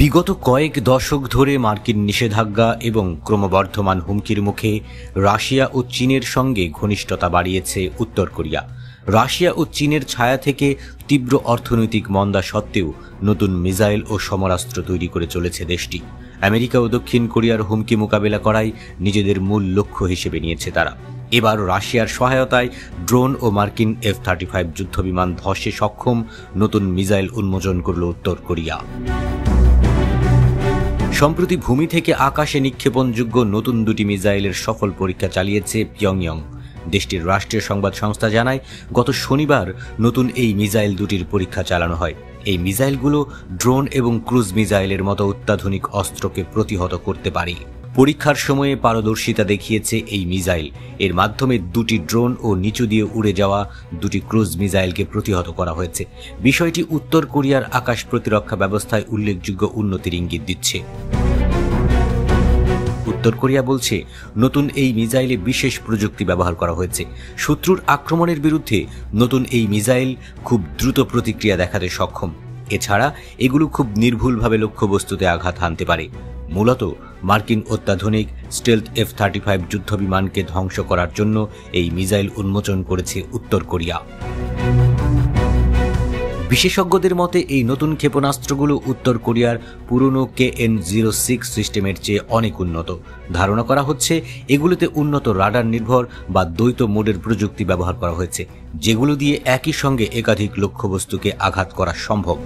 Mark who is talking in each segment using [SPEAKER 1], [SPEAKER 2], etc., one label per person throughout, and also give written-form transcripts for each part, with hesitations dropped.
[SPEAKER 1] বিগত কয়েক দশক ধরে মার্কিন নিষেধাজ্ঞা এবং ক্রমবর্ধমান হুমকির মুখে রাশিয়া ও চীনের সঙ্গে ঘনিষ্ঠতা বাড়িয়েছে উত্তর কোরিয়া। রাশিয়া ও চীনের ছায়া থেকে তীব্র অর্থনৈতিক মন্দা সত্ত্বেও নতুন মিসাইল ও সমরাস্ত্র তৈরি করে চলেছে দেশটি। আমেরিকা ও দক্ষিণ কোরিয়ার হুমকি মোকাবেলা করাই নিজেদের মূল লক্ষ্য হিসেবে নিয়েছে তারা। এবার রাশিয়ার সহায়তায় ড্রোন ও মার্কিন F-35 যুদ্ধবিমান ধসে সক্ষম নতুন মিসাইল উন্মোচন করল উত্তর কোরিয়া। সম্প্রতি ভূমি থেকে আকাশে নিক্ষেপণযোগ্য নতুন দুটি মিসাইলের সফল পরীক্ষা চালিয়েছে পিয়ংইয়ং। দেশটির রাষ্ট্রীয় সংবাদ সংস্থা জানায়, গত শনিবার নতুন এই মিসাইল দুটির পরীক্ষা চালানো হয়। এই মিসাইলগুলো ড্রোন এবং ক্রুজ মিসাইলের মতো অত্যাধুনিক অস্ত্রকে প্রতিহত করতে পারে। পরীক্ষার সময়ে পারদর্শিতা দেখিয়েছে এই মিসাইল। এর মাধ্যমে দুটি ড্রোন ও নিচু দিয়ে উড়ে যাওয়া দুটি ক্রুজ মিসাইলকে প্রতিহত করা হয়েছে। বিষয়টি উত্তর কোরিয়ার আকাশ প্রতিরক্ষা ব্যবস্থায় উল্লেখযোগ্য উন্নতির ইঙ্গিত দিচ্ছে। উত্তর কোরিয়া বলছে, নতুন এই মিসাইলে বিশেষ প্রযুক্তি ব্যবহার করা হয়েছে। শত্রুর আক্রমণের বিরুদ্ধে নতুন এই মিসাইল খুব দ্রুত প্রতিক্রিয়া দেখাতে সক্ষম। এছাড়া এগুলো খুব নির্ভুলভাবে লক্ষ্যবস্তুতে আঘাত হানতে পারে। মূলত মার্কিন অত্যাধুনিক স্টেলথ F-35 যুদ্ধবিমানকে ধ্বংস করার জন্য এই মিসাইল উন্মোচন করেছে উত্তর কোরিয়া। বিশেষজ্ঞদের মতে এই নতুন ক্ষেপণাস্ত্রগুলো উত্তর কোরিয়ার পুরনো KN-06 সিস্টেমের চেয়ে অনেক উন্নত। ধারণা করা হচ্ছে এগুলোতে উন্নত রাডার নির্ভর বা দ্বৈত মোডের প্রযুক্তি ব্যবহার করা হয়েছে, যেগুলো দিয়ে একই সঙ্গে একাধিক লক্ষ্যবস্তুকে আঘাত করা সম্ভব।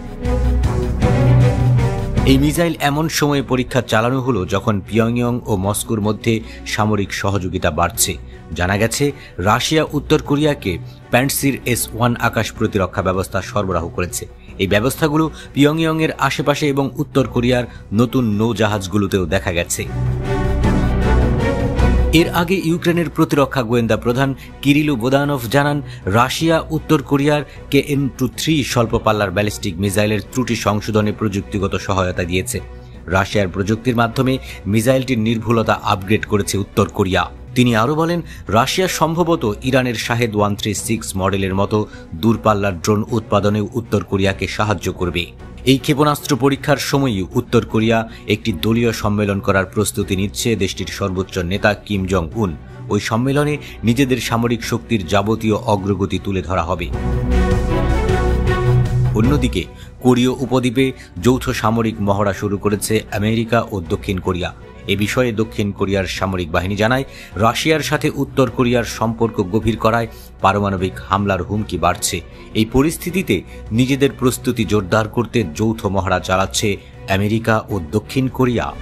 [SPEAKER 1] এই মিসাইল এমন সময়ে পরীক্ষা চালানো হলো যখন পিয়ংইয়ং ও মস্কোর মধ্যে সামরিক সহযোগিতা বাড়ছে। জানা গেছে, রাশিয়া উত্তর কোরিয়াকে প্যান্টসির S-1 আকাশ প্রতিরক্ষা ব্যবস্থা সরবরাহ করেছে। এই ব্যবস্থাগুলো পিয়ংইয়ং এর আশেপাশে এবং উত্তর কোরিয়ার নতুন নৌজাহাজগুলোতেও দেখা গেছে। এর আগে ইউক্রেনের প্রতিরক্ষা গোয়েন্দা প্রধান কিরিলো বোদানভ জানান, রাশিয়া উত্তর কোরিয়ার KN-23 স্বল্প পাল্লার ব্যালিস্টিক মিসাইলের ত্রুটি সংশোধনে প্রযুক্তিগত সহায়তা দিয়েছে। রাশিয়ার প্রযুক্তির মাধ্যমে মিসাইলটির নির্ভুলতা আপগ্রেড করেছে উত্তর কোরিয়া। তিনি আরও বলেন, রাশিয়া সম্ভবত ইরানের শাহেদ 136 মডেলের মতো দূরপাল্লার ড্রোন উৎপাদনেও উত্তর কোরিয়াকে সাহায্য করবে। এই ক্ষেপণাস্ত্র পরীক্ষার সময়ই উত্তর কোরিয়া একটি দলীয় সম্মেলন করার প্রস্তুতি নিচ্ছে দেশটির সর্বোচ্চ নেতা কিম জং উন। ওই সম্মেলনে নিজেদের সামরিক শক্তির যাবতীয় অগ্রগতি তুলে ধরা হবে। অন্যদিকে কোরীয় উপদ্বীপে যৌথ সামরিক মহড়া শুরু করেছে আমেরিকা ও দক্ষিণ কোরিয়া। এ বিষয়ে দক্ষিণ কোরিয়ার সামরিক বাহিনী জানায়, রাশিয়ার সাথে উত্তর কোরিয়ার সম্পর্ক গভীর করায় পারমাণবিক হামলার হুমকি বাড়ছে। এই পরিস্থিতিতে নিজেদের প্রস্তুতি জোরদার করতে যৌথ মহড়া চালাচ্ছে আমেরিকা ও দক্ষিণ কোরিয়া।